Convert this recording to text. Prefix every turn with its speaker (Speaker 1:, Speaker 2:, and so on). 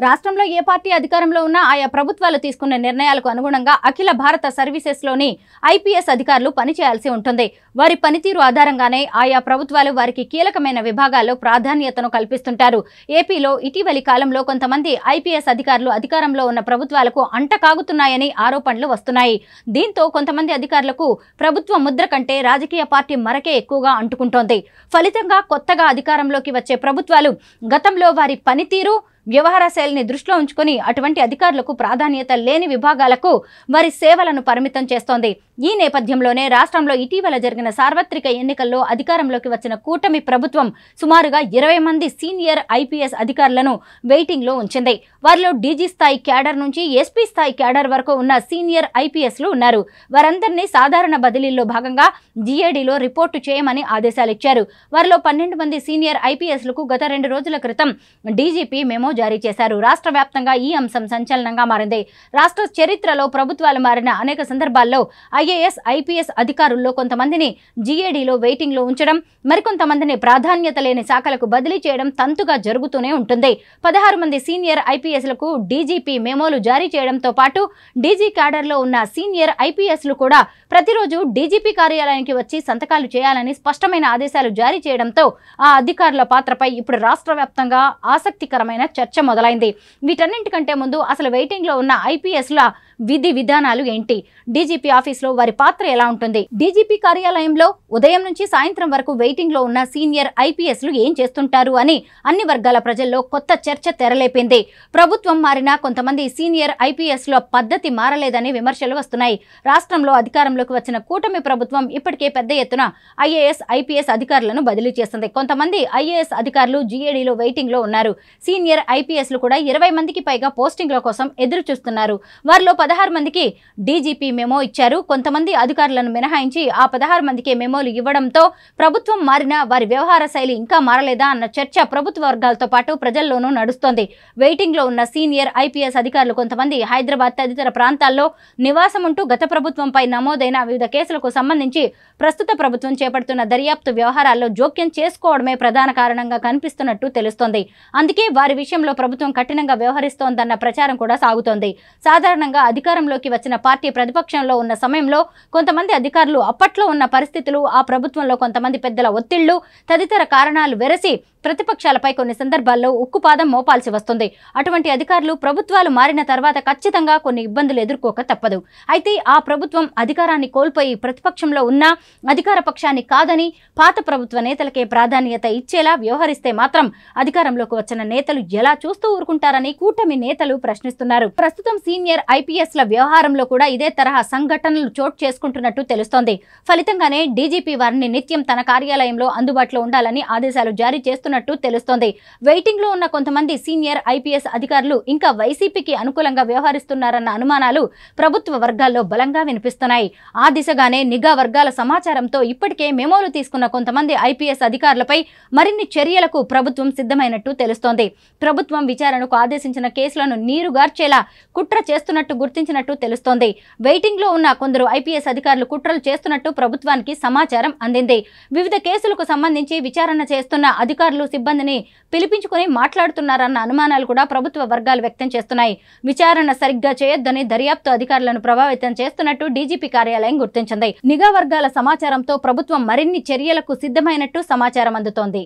Speaker 1: రాష్ట్రంలో ఏ పార్టీ అధికారంలో ఉన్నా ఆయా ప్రభుత్వాలు తీసుకున్న నిర్ణయాలకు అనుగుణంగా అఖిల భారత సర్వీసెస్ లోని ఐపీఎస్ అధికారులు పనిచేయాల్సి ఉంటుంది. వారి పనితీరు ఆధారంగానే ఆయా ప్రభుత్వాలు వారికి కీలకమైన విభాగాల్లో ప్రాధాన్యతను కల్పిస్తుంటారు. ఏపీలో ఇటీవలి కాలంలో కొంతమంది ఐపీఎస్ అధికారులు అధికారంలో ఉన్న ప్రభుత్వాలకు అంటకాగుతున్నాయని ఆరోపణలు వస్తున్నాయి. దీంతో కొంతమంది అధికారులకు ప్రభుత్వ ముద్ర కంటే రాజకీయ పార్టీ మరకే ఎక్కువగా అంటుకుంటోంది. ఫలితంగా కొత్తగా అధికారంలోకి వచ్చే ప్రభుత్వాలు గతంలో వారి పనితీరు వ్యవహార శైలిని దృష్టిలో ఉంచుకొని అటువంటి అధికారులకు ప్రాధాన్యత లేని విభాగాలకు వారి సేవలను పరిమితం చేస్తోంది. ఈ నేపథ్యంలోనే రాష్ట్రంలో ఇటీవల జరిగిన సార్వత్రిక ఎన్నికల్లో అధికారంలోకి వచ్చిన కూటమి ప్రభుత్వం సుమారుగా 20 మంది సీనియర్ ఐపీఎస్ అధికారులను వెయిటింగ్ లో ఉంచింది. వారిలో డీజీ స్థాయి క్యాడర్ నుంచి ఎస్పీ స్థాయి క్యాడర్ వరకు ఉన్న సీనియర్ ఐపీఎస్లు ఉన్నారు. వారందరినీ సాధారణ బదిలీల్లో భాగంగా జీఏడీలో రిపోర్టు చేయమని ఆదేశాలు ఇచ్చారు. వారిలో 12 మంది సీనియర్ ఐపీఎస్లకు గత 2 రోజుల క్రితం డీజీపీ మెమో జారీ చేశారు. రాష్ట్ర వ్యాప్తంగా ఈ అంశం సంచలనంగా మారింది. రాష్ట్ర చరిత్రలో ప్రభుత్వాలు మారిన అనేక సందర్భాల్లో ఐఏఎస్ ఐపీఎస్ అధికారుల్లో కొంతమందిని జీఏడీలో వెయిటింగ్ లో ఉంచడం, మరికొంతమందిని ప్రాధాన్యత లేని శాఖలకు బదిలీ చేయడం తంతుగా జరుగుతూనే ఉంటుంది. 16 మంది సీనియర్ ఐపీఎస్లకు డీజీపీ మెమోలు జారీ చేయడంతో పాటు డీజీ క్యాడర్లో ఉన్న సీనియర్ ఐపీఎస్లు కూడా ప్రతిరోజు డీజీపీ కార్యాలయానికి వచ్చి సంతకాలు చేయాలని స్పష్టమైన ఆదేశాలు జారీ చేయడంతో ఆ అధికారుల పాత్రపై ఇప్పుడు రాష్ట్ర వ్యాప్తంగా ఆసక్తికరమైన చర్చ మొదలైంది. వీటన్నింటికంటే ముందు అసలు వెయిటింగ్ లో ఉన్న ఐపీఎస్ల విధి విధానాలు ఏంటి, డీజీపీ ఆఫీసులో వారి పాత్ర ఎలా ఉంటుంది, డీజీపీ కార్యాలయంలో ఉదయం నుంచి సాయంత్రం వరకు వెయిటింగ్ లో ఉన్న సీనియర్ ఐపీఎస్లు ఏం చేస్తుంటారు అని అన్ని వర్గాల ప్రజల్లో కొత్త చర్చ తెరలేపింది. ప్రభుత్వం మారినా కొంతమంది సీనియర్ ఐపీఎస్ల పద్ధతి మారలేదని విమర్శలు వస్తున్నాయి. రాష్ట్రంలో అధికారంలోకి వచ్చిన కూటమి ప్రభుత్వం ఇప్పటికే పెద్ద ఎత్తున ఐఏఎస్ ఐపీఎస్ అధికారులను బదిలీ చేస్తుంది. కొంతమంది ఐఏఎస్ అధికారులు జీఏడీలో వెయిటింగ్ లో ఉన్నారు. సీనియర్ ఐపీఎస్లు కూడా 20 మందికి పైగా పోస్టింగ్ల కోసం ఎదురు చూస్తున్నారు. వారిలో 16 మందికి డీజీపీ మెమో ఇచ్చారు. కొంతమంది అధికారులను మినహాయించి ఆ 16 మందికి మెమోలు ఇవ్వడంతో ప్రభుత్వం మారినా వారి వ్యవహార శైలి ఇంకా మారలేదా అన్న చర్చ ప్రభుత్వ వర్గాలతో పాటు ప్రజల్లోనూ నడుస్తోంది. వెయిటింగ్ లో ఉన్న సీనియర్ ఐపీఎస్ అధికారులు కొంతమంది హైదరాబాద్ తదితర ప్రాంతాల్లో నివాసం ఉంటూ గత ప్రభుత్వంపై నమోదైన వివిధ కేసులకు సంబంధించి ప్రస్తుత ప్రభుత్వం చేపడుతున్న దర్యాప్తు వ్యవహారాల్లో జోక్యం చేసుకోవడమే ప్రధాన కారణంగా కనిపిస్తున్నట్టు తెలుస్తోంది. అందుకే వారి విషయంలో ప్రభుత్వం కఠినంగా వ్యవహరిస్తోందన్న ప్రచారం కూడా సాగుతోంది. సాధారణంగా అధికారంలోకి వచ్చిన పార్టీ ప్రతిపక్షంలో ఉన్న సమయంలో కొంతమంది అధికారులు అప్పట్లో ఉన్న పరిస్థితులు, ఆ ప్రభుత్వంలో కొంతమంది పెద్దల ఒత్తిళ్లు తదితర కారణాలు వెరసి ప్రతిపక్షాలపై కొన్ని సందర్భాల్లో ఉక్కుపాదం మోపాల్సి వస్తుంది. అటువంటి అధికారులు ప్రభుత్వాలు మారిన తర్వాత ఖచ్చితంగా కొన్ని ఇబ్బందులు ఎదుర్కోక తప్పదు. అయితే ఆ ప్రభుత్వం అధికారాన్ని కోల్పోయి ప్రతిపక్షంలో ఉన్నా అధికార పక్షాన్ని కాదని పాత ప్రభుత్వ నేతలకే ప్రాధాన్యత ఇచ్చేలా వ్యవహరిస్తే మాత్రం అధికారంలోకి వచ్చిన నేతలు ఎలా చూస్తూ ఊరుకుంటారని కూటమి నేతలు ప్రశ్నిస్తున్నారు. ప్రస్తుతం సీనియర్ ఐపీఎస్ల వ్యవహారంలో కూడా ఇదే తరహా సంఘటనలు చోటు చేసుకుంటున్నట్టు తెలుస్తోంది. ఫలితంగానే డీజీపీ వారిని నిత్యం తన కార్యాలయంలో అందుబాటులో ఉండాలని ఆదేశాలు జారీ చేస్తున్నట్టు తెలుస్తోంది. వెయిటింగ్ లో ఉన్న కొంతమంది సీనియర్ ఐపీఎస్ అధికారులు ఇంకా వైసీపీకి అనుకూలంగా వ్యవహరిస్తున్నారన్న అనుమానాలు ప్రభుత్వ వర్గాల్లో బలంగా వినిపిస్తున్నాయి. ఆ దిశగానే నిఘా వర్గాల సమాచారంతో ఇప్పటికే మెమోలు తీసుకున్న కొంతమంది ఐపీఎస్ అధికారులపై మరిన్ని చర్యలకు ప్రభుత్వం సిద్ధమైనట్టు తెలుస్తోంది. ప్రభుత్వం విచారణకు ఆదేశించిన కేసులను నీరుగార్చేలా కుట్ర చేస్తున్నట్టు గుర్తించినట్టు తెలుస్తోంది. వెయిటింగ్ లో ఉన్న కొందరు ఐపీఎస్ అధికారులు కుట్రలు చేస్తున్నట్టు ప్రభుత్వానికి సమాచారం అందింది. వివిధ కేసులకు సంబంధించి విచారణ చేస్తున్న అధికారులు సిబ్బందిని పిలిపించుకుని మాట్లాడుతున్నారన్న అనుమానాలు కూడా ప్రభుత్వ వర్గాలు వ్యక్తం చేస్తున్నాయి. విచారణ సరిగ్గా చేయొద్దని దర్యాప్తు అధికారులను ప్రభావితం చేస్తున్నట్టు డీజీపీ కార్యాలయం గుర్తించింది. నిఘా వర్గాల సమాచారంతో ప్రభుత్వం మరిన్ని చర్యలకు సిద్ధమైనట్టు సమాచారం అందుతోంది.